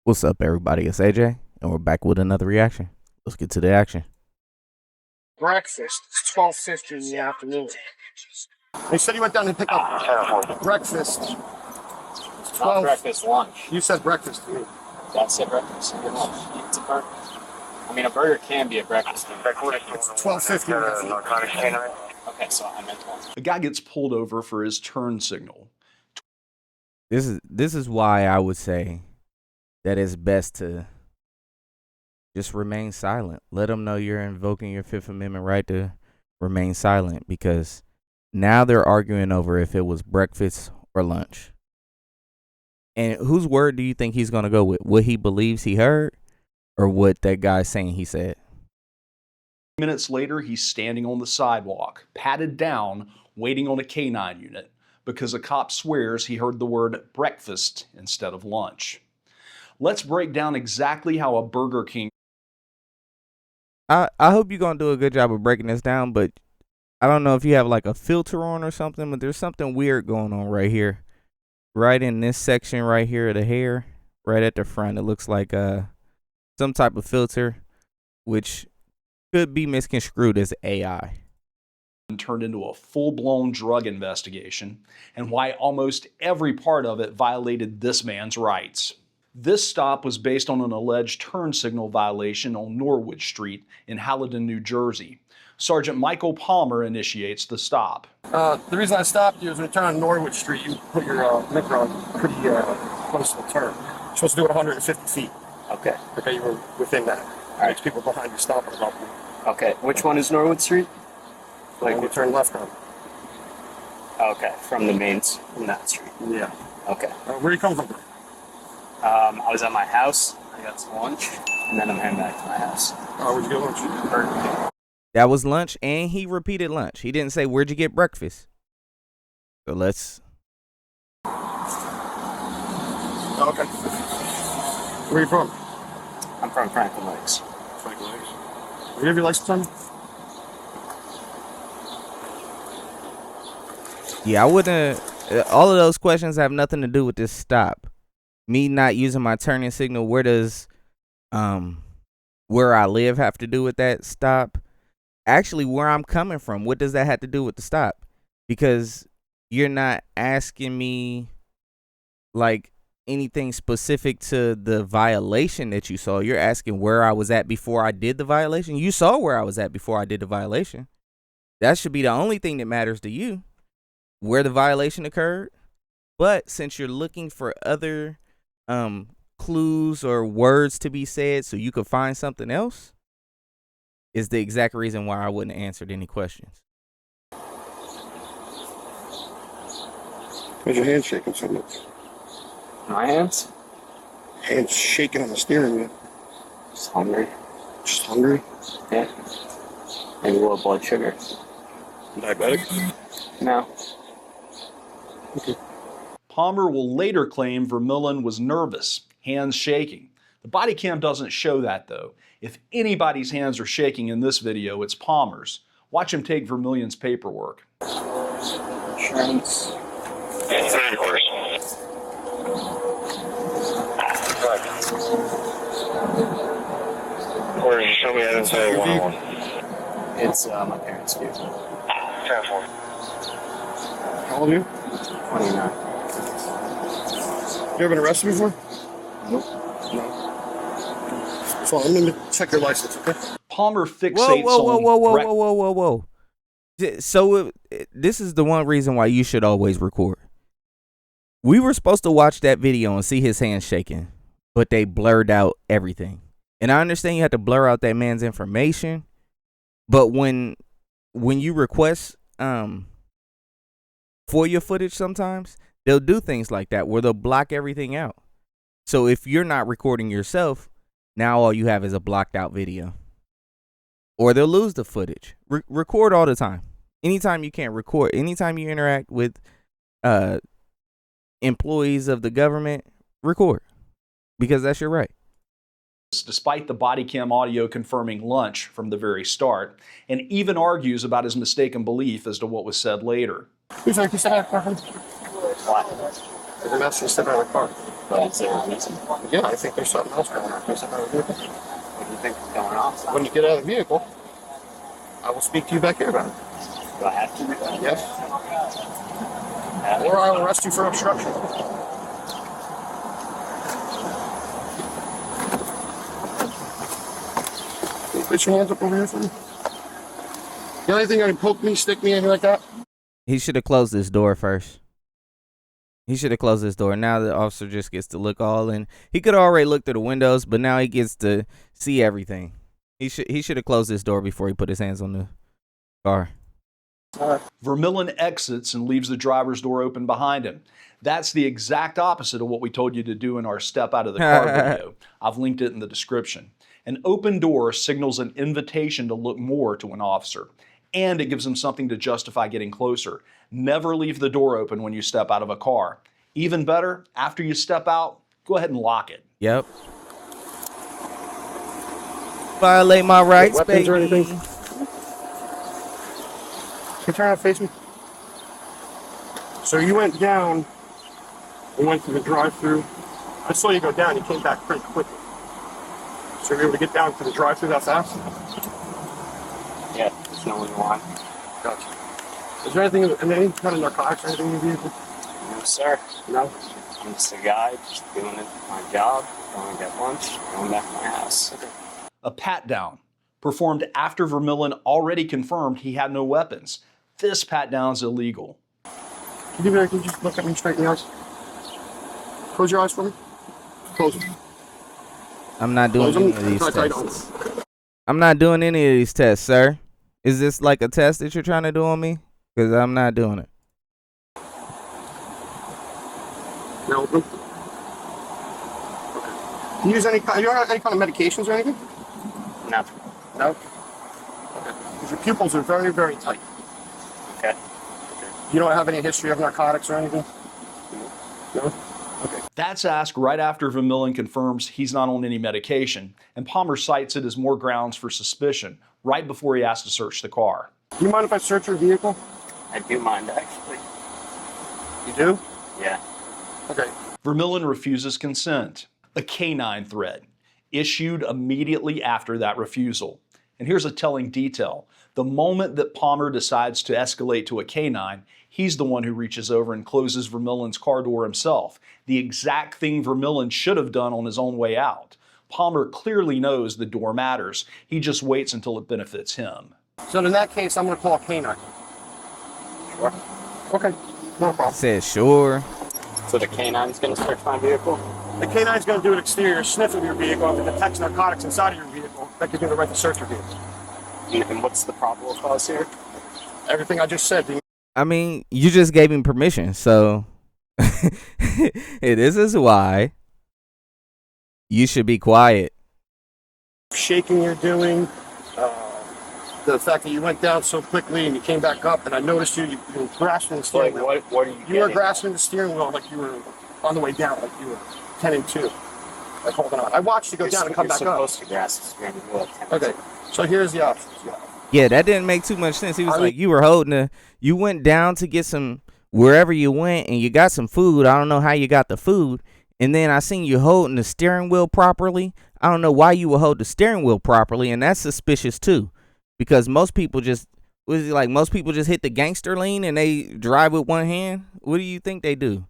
What's up, everybody? It's AJ, and we're back with another reaction. Let's get to the action. Breakfast. It's 12:50 in the afternoon. He said he went down and picked up breakfast. It's Not 12. breakfast, lunch. You said breakfast to me. That's it, breakfast and lunch. It's a burger. I mean, a burger can be a breakfast. It's 12:50. Okay, so I meant lunch. A guy gets pulled over for his turn signal. This is why I would say that it's best to just remain silent. Let them know you're invoking your Fifth Amendment right to remain silent, because now they're arguing over if it was breakfast or lunch. And whose word do you think he's going to go with? What he believes he heard, or what that guy's saying he said? Minutes later, he's standing on the sidewalk, patted down, waiting on a canine unit, because a cop swears he heard the word breakfast instead of lunch. Let's break down exactly how a Burger King. I hope you're going to do a good job of breaking this down, but I don't know if you have like a filter on or something, but there's something weird going on right here. Right in this section right here of the hair, right at the front. It looks like some type of filter, which could be misconstrued as AI. Turned into a full-blown drug investigation, and why almost every part of it violated this man's rights. This stop was based on an alleged turn signal violation on Norwood Street in Haledon, New Jersey. Sergeant Michael Palmer initiates the stop. The reason I stopped you is when you turn on Norwood Street, you put your mic on pretty close to the turn. You're supposed to do it 150 feet. Okay. Okay, you were within that. All right. People behind you stopping about you. Okay. Which one is Norwood Street? Like you turn left on. Okay, from the mains, from that street. Yeah. Okay. Where you come from? I was at my house. I got some lunch, and then I'm heading back to my house. Where'd you get lunch? Burger King. That was lunch, and he repeated lunch. He didn't say, where'd you get breakfast? So let's... Okay. Where are you from? I'm from Franklin Lakes. Franklin Lakes. You have your license on? Yeah, I wouldn't... all of those questions have nothing to do with this stop. Me not using my turning signal, where does where I live have to do with that stop? Actually, where I'm coming from, what does that have to do with the stop? Because you're not asking me like anything specific to the violation that you saw. You're asking where I was at before I did the violation. You saw where I was at before I did the violation. That should be the only thing that matters to you, where the violation occurred. But since you're looking for other clues or words to be said so you could find something else, is the exact reason why I wouldn't have answered any questions. Why's your hand shaking so much? My hands? Hands shaking on the steering wheel. Just hungry. Just hungry? Yeah. Maybe a little blood sugar. Diabetic? No. Okay. Palmer will later claim Vermillion was nervous, hands shaking. The body cam doesn't show that, though. If anybody's hands are shaking in this video, it's Palmer's. Watch him take Vermillion's paperwork. Insurance. Or you show me that and say 101. It's my parents' vehicle. How old are you? 29. You ever been arrested before? Nope. No. So I'm going to check your license, okay? Palmer fixates Whoa. So this is the one reason why you should always record. We were supposed to watch that video and see his hands shaking, but they blurred out everything. And I understand you have to blur out that man's information, but when you request FOIA footage, sometimes they'll do things like that where they'll block everything out. So if you're not recording yourself, now all you have is a blocked out video. Or they'll lose the footage. Record all the time. Anytime you can't record, anytime you interact with employees of the government, record. Because that's your right. Despite the body cam audio confirming lunch from the very start, and even argues about his mistaken belief as to what was said later. Who's like, you said I have a car? What? There's a message said on the car. But is there a reason? Yeah, I think there's something else going on. What do you think is going on? When you get out of the vehicle, I will speak to you back here about it. Do I have to do that? Yes. Yeah. Or I'll arrest you for obstruction. Can you put your hands up over here for me? You got anything that can poke me, stick me, anything like that? He should have closed this door first. He should have closed this door. Now the officer just gets to look all in. He could have already looked through the windows, but now he gets to see everything. He should have closed this door before he put his hands on the car. Vermillion exits and leaves the driver's door open behind him. That's the exact opposite of what we told you to do in our step out of the car video. I've linked it in the description. An open door signals an invitation to look more to an officer, and it gives them something to justify getting closer. Never leave the door open when you step out of a car. Even better, after you step out, go ahead and lock it. Yep. Violate my rights, Weapons baby. or anything? Can you turn around and face me? So you went down, you went to the drive-thru. I saw you go down, you came back pretty quickly. So you were able to get down to the drive-thru that fast? Yeah, there's no one line. Gotcha. Is there anything, any kind of narcotics or anything in your vehicle? No, sir. No? I'm just a guy, just doing my job, going to get lunch, going back to my house. Okay. A pat-down, performed after Vermillion already confirmed he had no weapons. This pat-down is illegal. Can you just look at me straight in the eyes? Close your eyes for me. Close them. I'm not doing Close any them. of these Try tight on tests. them. I'm not doing any of these tests, sir. Is this like a test that you're trying to do on me? Because I'm not doing it. Now open. Okay. Do you use any kind of medications or anything? No. No? Okay. Because your pupils are very, very tight. Okay. You don't have any history of narcotics or anything? No? Okay. That's asked right after Vermillion confirms he's not on any medication, and Palmer cites it as more grounds for suspicion, right before he asks to search the car. Do you mind if I search your vehicle? I do mind, actually. You do? Yeah. Okay. Vermillion refuses consent. A canine threat, issued immediately after that refusal. And here's a telling detail. The moment that Palmer decides to escalate to a canine, he's the one who reaches over and closes Vermillion's car door himself. The exact thing Vermillion should have done on his own way out. Palmer clearly knows the door matters. He just waits until it benefits him. So in that case, I'm going to call a canine. Sure. Okay. No problem. Said sure. So the canine's going to search my vehicle? The canine's going to do an exterior sniff of your vehicle. If it detects narcotics inside of your vehicle, that gives you the right to search your vehicle. And what's the probable cause here? Everything I just said. I mean, you just gave him permission, so this is why you should be quiet. Shaking you're doing, the fact that you went down so quickly and you came back up, and I noticed you were grasping the steering wheel. What are you You were grasping the steering wheel like you were on the way down, like you were 10 and 2, like holding on. I watched you go down and come back up. You're supposed to grasp the steering wheel at 10. Okay, so here's the options. Yeah, that didn't make too much sense. He was like, you were holding you went down to get some, wherever you went, and you got some food. I don't know how you got the food. And then I seen you holding the steering wheel properly. I don't know why you would hold the steering wheel properly, and that's suspicious too. Because most people just, most people just hit the gangster lean and they drive with one hand? What do you think they do?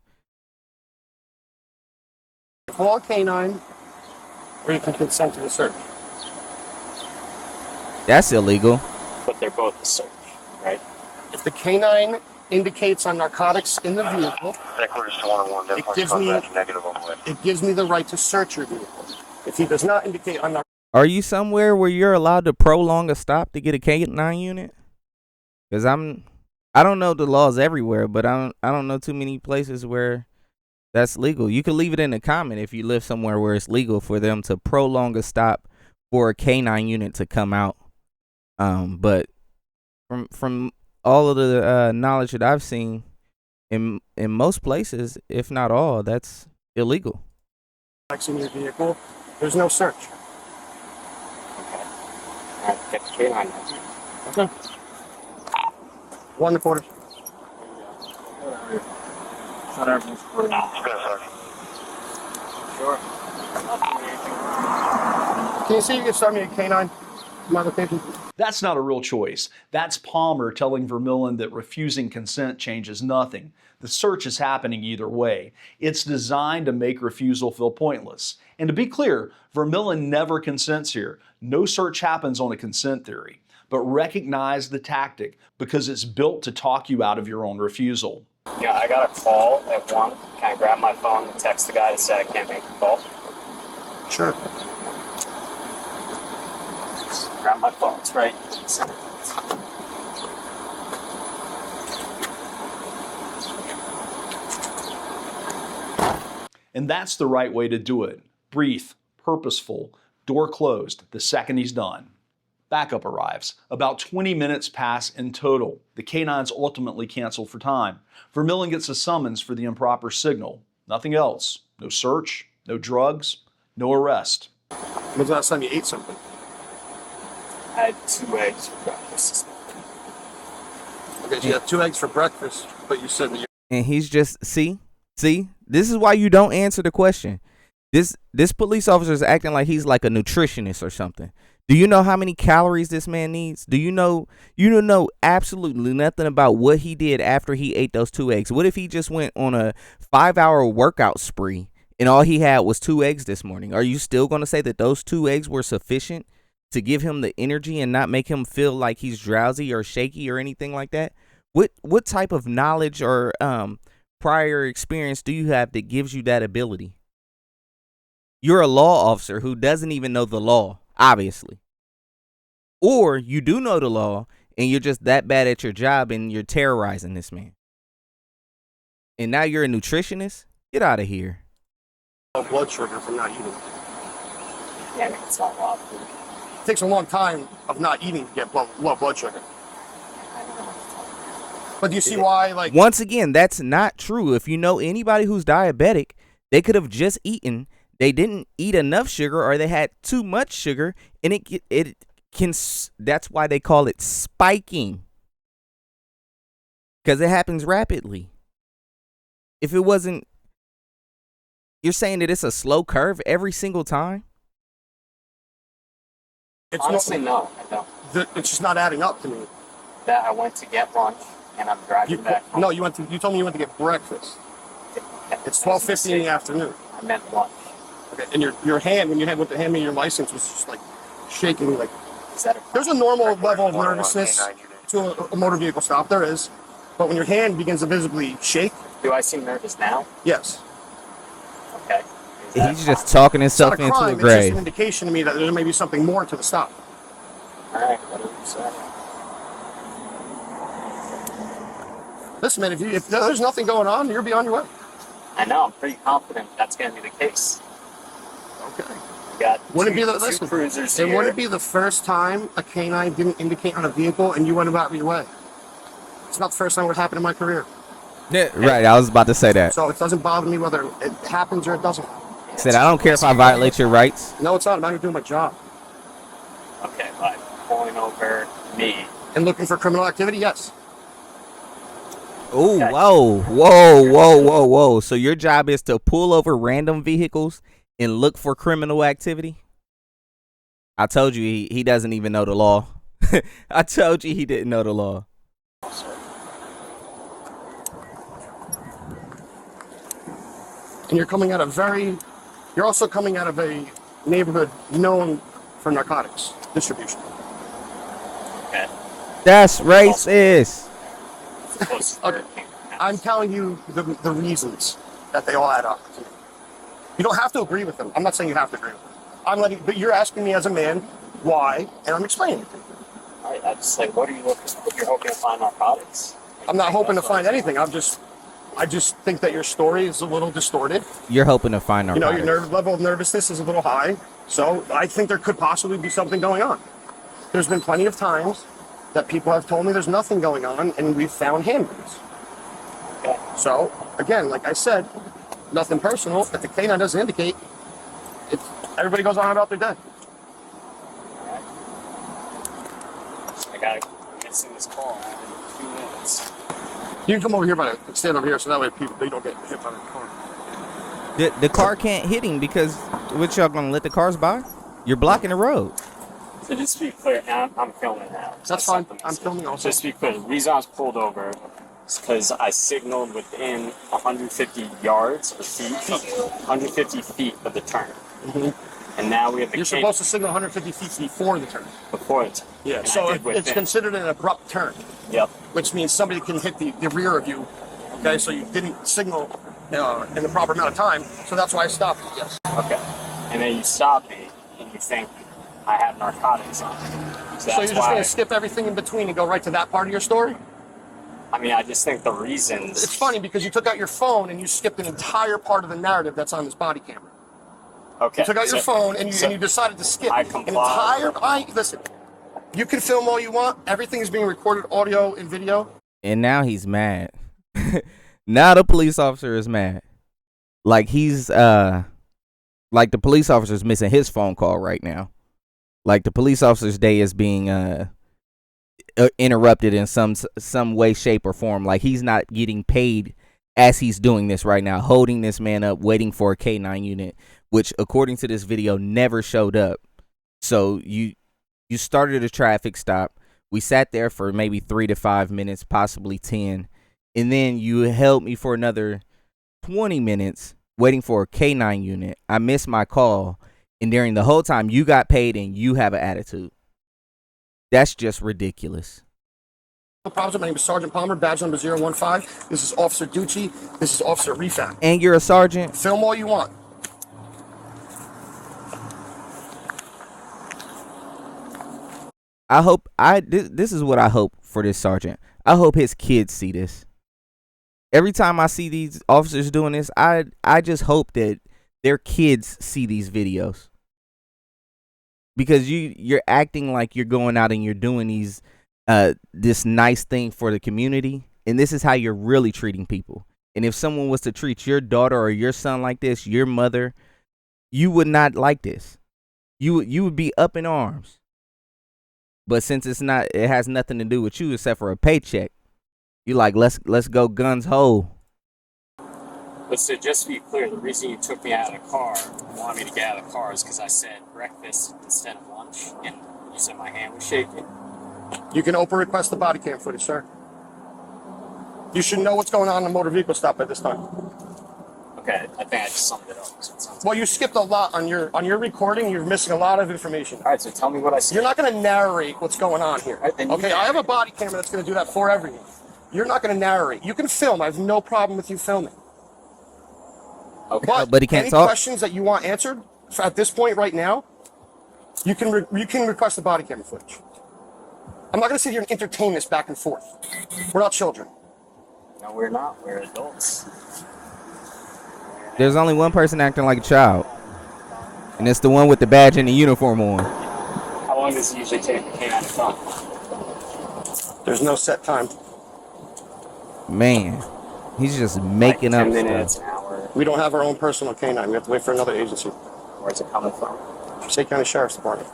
Call a canine, or you can consent to the search. That's illegal. But they're both a search, right? If the canine indicates on narcotics in the vehicle, it gives me the right to search your vehicle. If he does not indicate on narcotics, Are you somewhere where you're allowed to prolong a stop to get a K9 unit? Because I don't know the laws everywhere, but I don't know too many places where that's legal. You can leave it in the comment if you live somewhere where it's legal for them to prolong a stop for a K9 unit to come out. But from all of the knowledge that I've seen, in most places, if not all, that's illegal. in your vehicle, there's no search. Get the canine. Okay. 1 1/4. Sure. Can you see you can start me a canine? My location. That's not a real choice. That's Palmer telling Vermillion that refusing consent changes nothing. The search is happening either way. It's designed to make refusal feel pointless. And to be clear, Vermillion never consents here. No search happens on a consent theory. But recognize the tactic because it's built to talk you out of your own refusal. Yeah, I got a call at 1. Can I grab my phone and text the guy to say I can't make the call? Sure. Grab my phone. It's right. And that's the right way to do it. Brief, purposeful, door closed the second he's done. Backup arrives. About 20 minutes pass in total. The canines ultimately cancel for time. Vermillion gets a summons for the improper signal. Nothing else. No search, no drugs, no arrest. When's the last time you ate something? I had 2 eggs for breakfast. Okay, so you had 2 eggs for breakfast, but you said that you... And he's just see, this is why you don't answer the question. This police officer is acting like he's like a nutritionist or something. Do you know how many calories this man needs? Do you know absolutely nothing about what he did after he ate those 2 eggs? What if he just went on a 5-hour workout spree and all he had was 2 eggs this morning? Are you still going to say that those 2 eggs were sufficient to give him the energy and not make him feel like he's drowsy or shaky or anything like that? What type of knowledge or prior experience do you have that gives you that ability? You're a law officer who doesn't even know the law, obviously. Or you do know the law and you're just that bad at your job and you're terrorizing this man. And now you're a nutritionist? Get out of here. Low blood sugar from not eating. Yeah, it's not wrong. It takes a long time of not eating to get low blood sugar. But do you see why, like... Once again, that's not true. If you know anybody who's diabetic, they could have just eaten. They didn't eat enough sugar or they had too much sugar, and it can, that's why they call it spiking. Because it happens rapidly. If it wasn't, you're saying that it's a slow curve every single time? It's Honestly, no, I don't. It's just not adding up to me. That I went to get lunch and I'm driving back home. No, you told me you went to get breakfast. It's 12:50 in the afternoon. I meant lunch. Okay, and your hand, when you went to hand me your license, was just like shaking. Like, Is that there's a normal level of nervousness to a motor vehicle stop. There is, but when your hand begins to visibly shake. Do I seem nervous now? Yes. Okay. He's just talking himself It's not a into crime. a It's just an grave. indication to me that there may be something more to the stop. All right. What do you say? Listen, man, if there's nothing going on, you'll be on your way. I know. I'm pretty confident that's going to be the case. Okay. We got Wouldn't two, it be two listen, cruisers it here. wouldn't be the first time a canine didn't indicate on a vehicle and you went about your way. It's not the first time it happened in my career. Yeah, right, I was about to say that. So it doesn't bother me whether it happens or it doesn't. Said I don't care if I violate your rights. No, it's not. I'm out here doing my job. Okay, but pulling over me. And looking for criminal activity, yes. Oh, Okay. whoa. So your job is to pull over random vehicles and look for criminal activity? I told you he doesn't even know the law. I told you he didn't know the law. And you're also coming out of a neighborhood known for narcotics distribution. Okay. That's racist. Okay. I'm telling you the reasons that they all add up. You don't have to agree with them. I'm not saying you have to agree with them. But you're asking me as a man why, and I'm explaining it. All right, I just like, what are you looking for? You're hoping to find narcotics? I'm not hoping to find anything. I just think that your story is a little distorted. You're hoping to find You know, narcotics. your level of nervousness is a little high. So I think there could possibly be something going on. There's been plenty of times that people have told me there's nothing going on, and we've found handguns. Okay. So, again, like I said, nothing personal. If the canine doesn't indicate, everybody goes on about their day. I'm missing this call in 2 minutes. You can come over here, stand over here, so that way they don't get hit by the car. The car can't hit him because what y'all gonna let the cars by? You're blocking the road. So just to be clear, and I'm filming now. That's fine. I'm filming also. Just to be clear, the reason I was pulled over is because I signaled within 150 yards or feet, 150 feet of the turn. And now we have the You're supposed to signal 150 feet before the turn. before the turn. Yeah. And So I did it's within. considered an abrupt turn, Yep. which means somebody can hit the rear of you. Okay, so you didn't signal in the proper amount of time, so that's why I stopped. Yes. Okay. And then you stop me and you think I have narcotics on. So you're just going to skip everything in between and go right to that part of your story? I mean, I just think the reasons. It's funny because you took out your phone and you skipped an entire part of the narrative that's on this body camera. Okay. You took out your phone and you decided to skip I an comply. entire. Listen, you can film all you want. Everything is being recorded, audio and video. And now he's mad. Now the police officer is mad. Like he's like the police officer's missing his phone call right now. Like the police officer's day is being interrupted in some way, shape, or form. Like he's not getting paid as he's doing this right now, holding this man up, waiting for a K9 unit, which according to this video never showed up. So you started a traffic stop. We sat there for maybe 3 to 5 minutes, possibly 10. And then you held me for another 20 minutes waiting for a K9 unit. I missed my call. And during the whole time, you got paid and you have an attitude. That's just ridiculous. No problems. My name is Sergeant Palmer, badge number 015. This is Officer Ducci. This is Officer Refat. And you're a sergeant? Film all you want. I hope this is what I hope for this sergeant. I hope his kids see this. Every time I see these officers doing this, I just hope that their kids see these videos. Because you're acting like you're going out and you're doing these this nice thing for the community, and this is how you're really treating people. And if someone was to treat your daughter or your son like this, your mother, you would not like this. You would be up in arms. But since it has nothing to do with you except for a paycheck, you're like, let's go guns ho. But so just to be clear, the reason you took me out of the car, wanted me to get out of the car, is because I said breakfast instead of lunch, and you said my hand was shaking. You can open request the body cam footage, sir. You should know what's going on in the motor vehicle stop at this time. Okay, I think I just summed it up. So it sounds Well, you skipped a lot on your recording. You're missing a lot of information. All right, so tell me what I said. You're not going to narrate what's going on here. Right, then you Okay, I have a body camera that's going to do that for everyone. You're not going to narrate. You can film. I have no problem with you filming. Okay. But he can't any talk? questions that you want answered at this point right now, you can request the body camera footage. I'm not going to sit here and entertain this back and forth. We're not children. No, we're not. We're adults. There's only one person acting like a child. And it's the one with the badge and the uniform on. How long does it usually take to K9 to come? There's no set time. Man, he's just making like up 10 minutes, stuff. an hour. We don't have our own personal canine. We have to wait for another agency. Where's it coming from? Passaic County Sheriff's Department.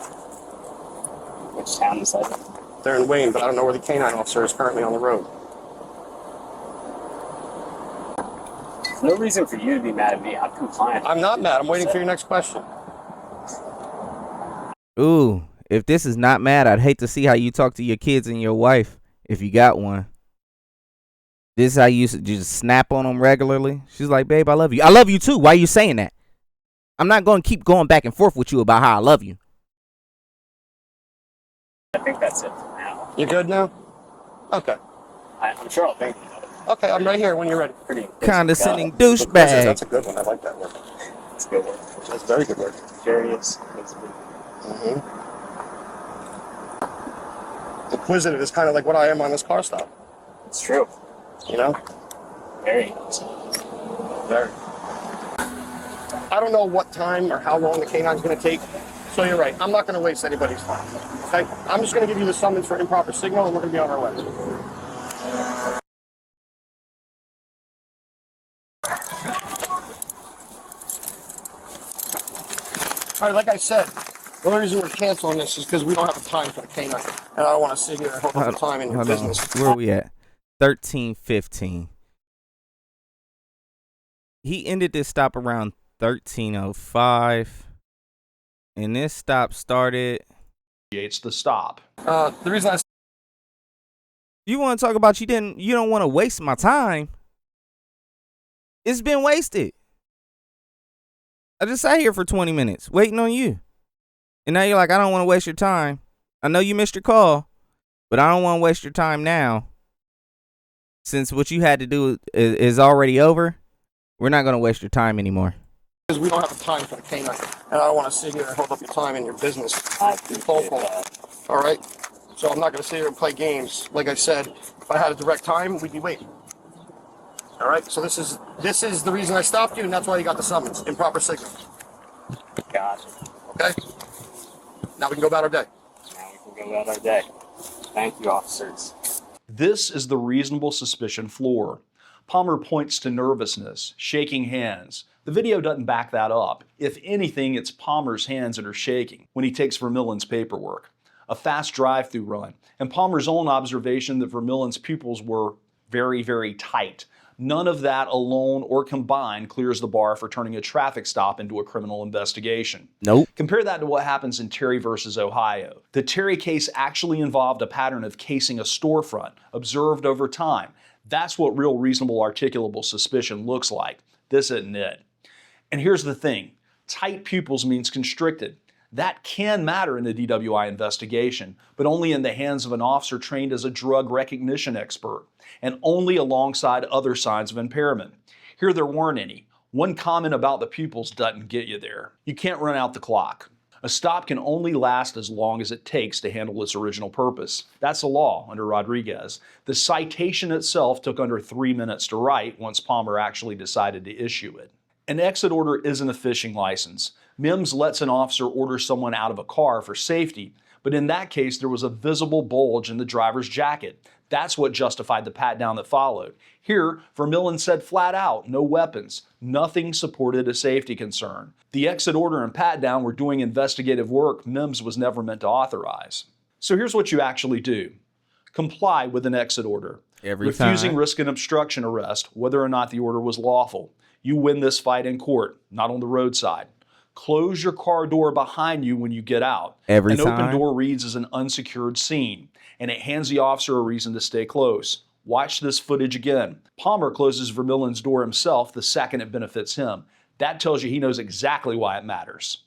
Which town is that? They're in Wayne, but I don't know where the canine officer is currently on the road. There's no reason for you to be mad at me. I'm compliant. I'm not mad. I'm waiting for your next question. Ooh, if this is not mad, I'd hate to see how you talk to your kids and your wife, if you got one. This is how you just snap on them regularly. She's like, babe, I love you. I love you too. Why are you saying that? I'm not going to keep going back and forth with you about how I love you. I think that's it for now. You good now? Okay. I'm sure I'll think about it. Okay, I'm right here when you're ready. Pretty Condescending That's douchebag. a good one. I like that word. It's a good word. That's very good word. Curious. It's good. Inquisitive is kind of like what I am on this car stop. It's true. You know? Very. Very. I don't know what time or how long the canine's going to take. So you're right. I'm not going to waste anybody's time. Okay? I'm just going to give you the summons for improper signal, and we're going to be on our way. All right, like I said, the only reason we're canceling this is because we don't have the time for the canine. And I don't want to sit here and hold up the time in your Hold on. business. Where are we at? 13:15. He ended this stop around 13:05, and this stop started. It's the stop. The reason I You want to talk about you don't want to waste my time? It's been wasted. I just sat here for 20 minutes waiting on you. And now you're like, I don't want to waste your time. I know you missed your call, but I don't want to waste your time now. Since what you had to do is already over, we're not going to waste your time anymore. because we don't have the time for the canine, and I don't want to sit here and hold up your time in your business. All right. So I'm not going to sit here and play games. Like I said, if I had a direct time, we'd be waiting. All right. So this is the reason I stopped you, and that's why you got the summons. Improper signal. Gotcha. Okay. Now we can go about our day. Now we can go about our day. Thank you, officers. This is the reasonable suspicion floor. Palmer points to nervousness, shaking hands. The video doesn't back that up. If anything, it's Palmer's hands that are shaking when he takes Vermilion's paperwork. A fast drive-through run, and Palmer's own observation that Vermilion's pupils were very, very tight. None of that alone or combined clears the bar for turning a traffic stop into a criminal investigation. Nope. Compare that to what happens in Terry versus Ohio. The Terry case actually involved a pattern of casing a storefront, observed over time. That's what real reasonable articulable suspicion looks like. This isn't it. And here's the thing. Tight pupils means constricted. That can matter in a DWI investigation, but only in the hands of an officer trained as a drug recognition expert, and only alongside other signs of impairment. Here there weren't any. One comment about the pupils doesn't get you there. You can't run out the clock. A stop can only last as long as it takes to handle its original purpose. That's the law under Rodriguez. The citation itself took under 3 minutes to write once Palmer actually decided to issue it. An exit order isn't a fishing license. MIMS lets an officer order someone out of a car for safety, but in that case there was a visible bulge in the driver's jacket. That's what justified the pat-down that followed. Here, Vermillion said flat out, no weapons. Nothing supported a safety concern. The exit order and pat-down were doing investigative work MIMS was never meant to authorize. So here's what you actually do. Comply with an exit order. Refusing risk an obstruction arrest, whether or not the order was lawful. You win this fight in court, not on the roadside. Close your car door behind you when you get out. An open door reads as an unsecured scene, and it hands the officer a reason to stay close. Watch this footage again. Palmer closes Vermillion's door himself the second it benefits him. That tells you he knows exactly why it matters.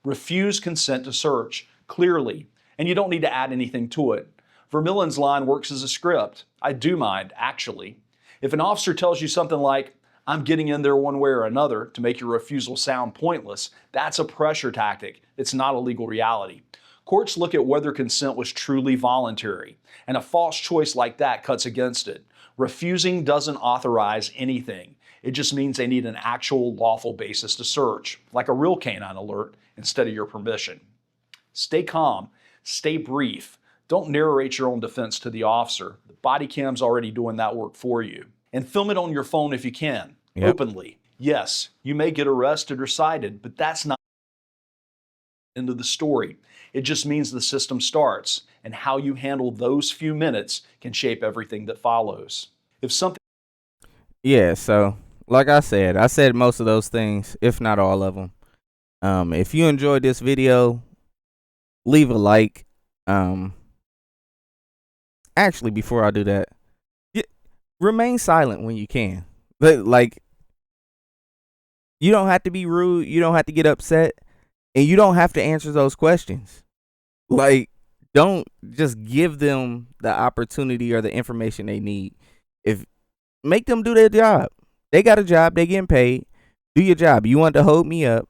Refuse consent to search, clearly, and you don't need to add anything to it. Vermillion's line works as a script. I do mind, actually. If an officer tells you something like, I'm getting in there one way or another to make your refusal sound pointless, that's a pressure tactic. It's not a legal reality. Courts look at whether consent was truly voluntary, and a false choice like that cuts against it. Refusing doesn't authorize anything. It just means they need an actual lawful basis to search, like a real canine alert, instead of your permission. Stay calm, stay brief. Don't narrate your own defense to the officer. The body cam's already doing that work for you. And film it on your phone if you can, openly. Yes, you may get arrested or cited, but that's not the end of the story. It just means the system starts, and how you handle those few minutes can shape everything that follows. If something... Yeah, so like I said most of those things, if not all of them. If you enjoyed this video, leave a like. Actually, before I do that, remain silent when you can. But like, you don't have to be rude. You don't have to get upset, and you don't have to answer those questions. Like, don't just give them the opportunity or the information they need. Make them do their job. They got a job. They getting paid. Do your job. You want to hold me up.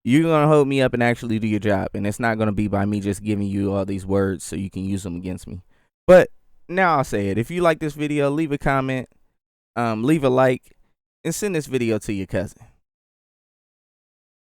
You're going to hold me up and actually do your job. And it's not going to be by me just giving you all these words so you can use them against me. But now I'll say it. If you like this video, leave a comment, leave a like, and send this video to your cousin.